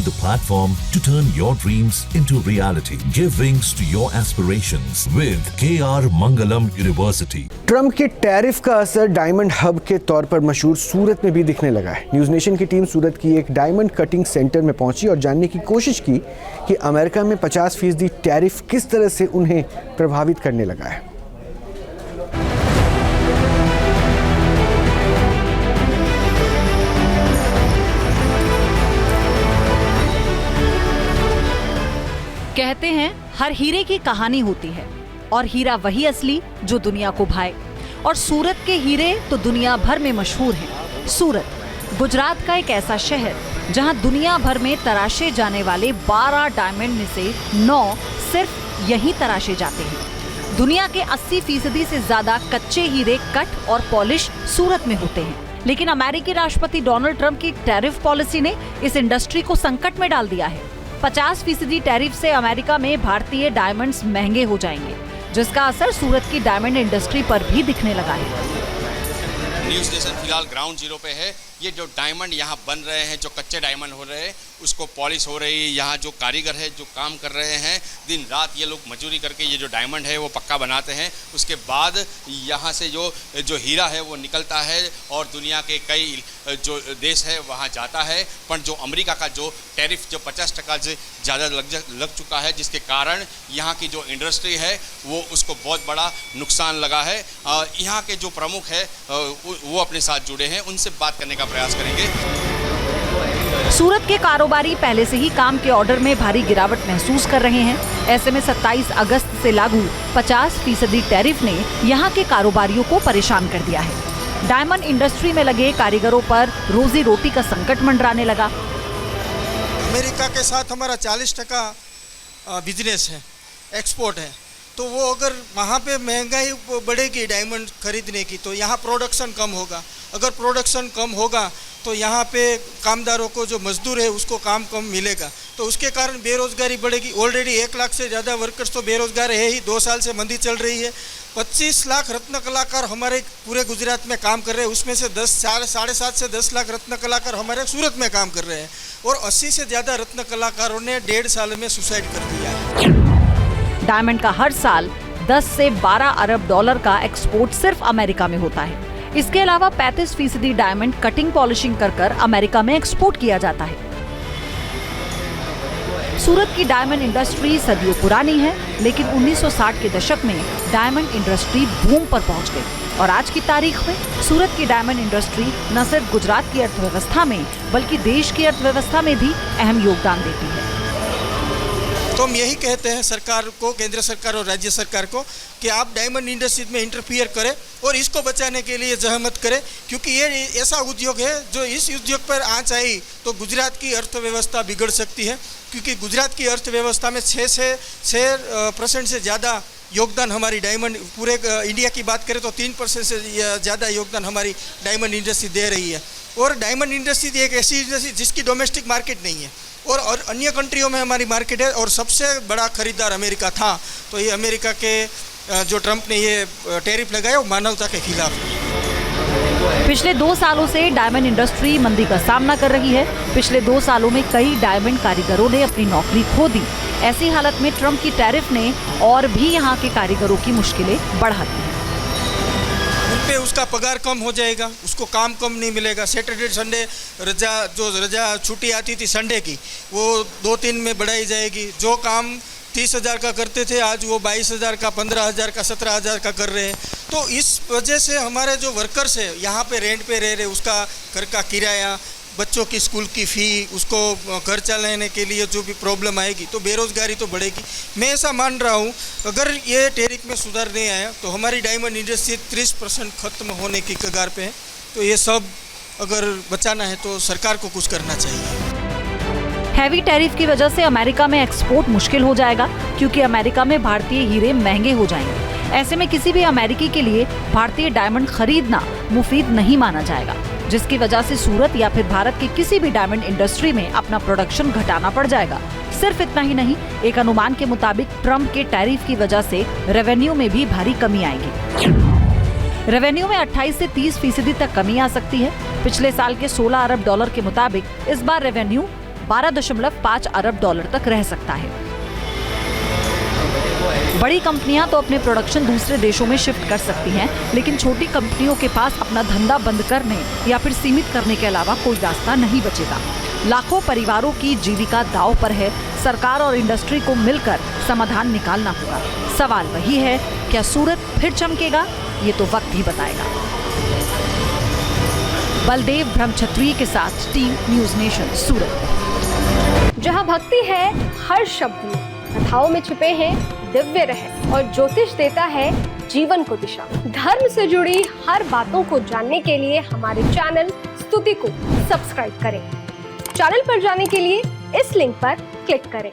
the platform to turn your dreams into reality. Give wings to your aspirations with KR Mangalam University. Trump के tariff का असर diamond hub के तौर पर मशहूर सूरत में भी दिखने लगा है। न्यूज़ नेशन की टीम सूरत की एक डायमंड कटिंग सेंटर में पहुंची और जानने की कोशिश की कि अमेरिका में 50% टैरिफ किस तरह से उन्हें प्रभावित करने लगा है। कहते हैं हर हीरे की कहानी होती है और हीरा वही असली जो दुनिया को भाए, और सूरत के हीरे तो दुनिया भर में मशहूर हैं। सूरत गुजरात का एक ऐसा शहर जहां दुनिया भर में तराशे जाने वाले 12 डायमंड में से 9 सिर्फ यहीं तराशे जाते हैं। दुनिया के 80% से ज्यादा कच्चे हीरे कट और पॉलिश सूरत में होते हैं, लेकिन अमेरिकी राष्ट्रपति डोनाल्ड ट्रंप की टैरिफ पॉलिसी ने इस इंडस्ट्री को संकट में डाल दिया है। 50% टैरिफ से अमेरिका में भारतीय डायमंड्स महंगे हो जाएंगे, जिसका असर सूरत की डायमंड इंडस्ट्री पर भी दिखने लगा है। न्यूज़ नेशन फिलहाल ग्राउंड जीरो पे है। ये जो डायमंड यहाँ बन रहे हैं, जो कच्चे डायमंड हो रहे हैं, उसको पॉलिश हो रही है। यहाँ जो कारीगर है जो काम कर रहे हैं, दिन रात ये लोग मजदूरी करके ये जो डायमंड है वो पक्का बनाते हैं। उसके बाद यहाँ से जो हीरा है वो निकलता है और दुनिया के कई जो देश है वहाँ जाता है। पर जो अमेरिका का जो टैरिफ जो 50% से ज़्यादा लग चुका है, जिसके कारण यहाँ की जो इंडस्ट्री है वो उसको बहुत बड़ा नुकसान लगा है। यहाँ के जो प्रमुख है वो अपने साथ जुड़े हैं, उनसे बात करने का प्रयास करेंगे। सूरत के कारोबारी पहले से ही काम के ऑर्डर में भारी गिरावट महसूस कर रहे हैं। ऐसे में 27 अगस्त से लागू 50% टैरिफ ने यहाँ के कारोबारियों को परेशान कर दिया है। डायमंड इंडस्ट्री में लगे कारीगरों पर रोजी रोटी का संकट मंडराने लगा। अमेरिका के साथ हमारा 40% बिजनेस है, एक्सपोर्ट है, तो वो अगर वहाँ पे महंगाई बढ़ेगी डायमंड खरीदने की तो यहाँ प्रोडक्शन कम होगा। अगर प्रोडक्शन कम होगा तो यहाँ पे कामदारों को जो मजदूर है उसको काम कम मिलेगा, तो उसके कारण बेरोजगारी बढ़ेगी। ऑलरेडी 1 लाख से ज़्यादा वर्कर्स तो बेरोजगार है ही। 2 साल से मंदी चल रही है। 25 लाख रत्न कलाकार हमारे पूरे गुजरात में काम कर रहे हैं, उसमें से 7.5 से 10 लाख रत्न कलाकार हमारे सूरत में काम कर रहे हैं, और 80 से ज़्यादा रत्न कलाकारों ने 1.5 साल में सुसाइड कर दिया है। डायमंड का हर साल 10 से 12 अरब डॉलर का एक्सपोर्ट सिर्फ अमेरिका में होता है। इसके अलावा 35% डायमंड कटिंग पॉलिशिंग कर अमेरिका में एक्सपोर्ट किया जाता है। सूरत की डायमंड इंडस्ट्री सदियों पुरानी है, लेकिन 1960 के दशक में डायमंड इंडस्ट्री बूम पर पहुंच गई, और आज की तारीख में सूरत की डायमंड इंडस्ट्री न सिर्फ गुजरात की अर्थव्यवस्था में बल्कि देश की अर्थव्यवस्था में भी अहम योगदान देती है। तो हम यही कहते हैं सरकार को, केंद्र सरकार और राज्य सरकार को, कि आप डायमंड इंडस्ट्री में इंटरफियर करें और इसको बचाने के लिए जहमत करें, क्योंकि ये ऐसा उद्योग है जो इस उद्योग पर आँच आई तो गुजरात की अर्थव्यवस्था बिगड़ सकती है। क्योंकि गुजरात की अर्थव्यवस्था में 6% से ज़्यादा योगदान हमारी डायमंड, पूरे इंडिया की बात करें तो 3% से ज़्यादा योगदान हमारी डायमंड इंडस्ट्री दे रही है। और डायमंड इंडस्ट्री एक ऐसी इंडस्ट्री जिसकी डोमेस्टिक मार्केट नहीं है, और अन्य कंट्रियों में हमारी मार्केट है, और सबसे बड़ा खरीदार अमेरिका था। तो ये अमेरिका के जो ट्रंप ने ये टैरिफ लगाया वो मानवता के खिलाफ है। पिछले 2 सालों से डायमंड इंडस्ट्री मंदी का सामना कर रही है। पिछले 2 सालों में कई डायमंड कारीगरों ने अपनी नौकरी खो दी। ऐसी हालत में ट्रंप की टैरिफ ने और भी यहाँ के कारीगरों की मुश्किलें बढ़ा दी हैं। उन पे उसका पगार कम हो जाएगा, उसको काम कम नहीं मिलेगा। सैटरडे संडे रजा छुट्टी आती थी संडे की, वो 2-3 में बढ़ाई जाएगी। जो काम 30,000 का करते थे आज वो 22,000 का, 15,000 का, 17,000 का कर रहे हैं। तो इस वजह से हमारे जो वर्कर्स है यहाँ पे रेंट पे रह रहे, उसका घर का किराया, बच्चों की स्कूल की फ़ी, उसको घर चलाने के लिए जो भी प्रॉब्लम आएगी, तो बेरोज़गारी तो बढ़ेगी। मैं ऐसा मान रहा हूँ अगर ये टैरिफ में सुधार नहीं आया तो हमारी डायमंड इंडस्ट्री 30% ख़त्म होने की कगार पे है। तो ये सब अगर बचाना है तो सरकार को कुछ करना चाहिए। हैवी टैरिफ की वजह से अमेरिका में एक्सपोर्ट मुश्किल हो जाएगा, क्योंकि अमेरिका में भारतीय हीरे महंगे हो जाएंगे। ऐसे में किसी भी अमेरिकी के लिए भारतीय डायमंड खरीदना मुफीद नहीं माना जाएगा, जिसकी वजह से सूरत या फिर भारत की किसी भी डायमंड इंडस्ट्री में अपना प्रोडक्शन घटाना पड़ जाएगा। सिर्फ इतना ही नहीं, एक अनुमान के मुताबिक ट्रंप के टैरिफ की वजह से रेवेन्यू में भी भारी कमी आएगी। रेवेन्यू में 28 से 30% तक कमी आ सकती है। पिछले साल के 16 अरब डॉलर के मुताबिक इस बार रेवेन्यू 12.5 अरब डॉलर तक रह सकता है। बड़ी कंपनियां तो अपने प्रोडक्शन दूसरे देशों में शिफ्ट कर सकती हैं, लेकिन छोटी कंपनियों के पास अपना धंधा बंद करने या फिर सीमित करने के अलावा कोई रास्ता नहीं बचेगा। लाखों परिवारों की जीविका दांव पर है। सरकार और इंडस्ट्री को मिलकर समाधान निकालना होगा। सवाल वही है, क्या सूरत फिर चमकेगा? ये तो वक्त ही बताएगा। बलदेव ब्रह्मक्षत्रिय के साथ टीम न्यूज नेशन, सूरत। जहां भक्ति है हर शब्द में, कथाओं में छुपे हैं दिव्य रहस्य और ज्योतिष देता है जीवन को दिशा। धर्म से जुड़ी हर बातों को जानने के लिए हमारे चैनल स्तुति को सब्सक्राइब करें। चैनल पर जाने के लिए इस लिंक पर क्लिक करें।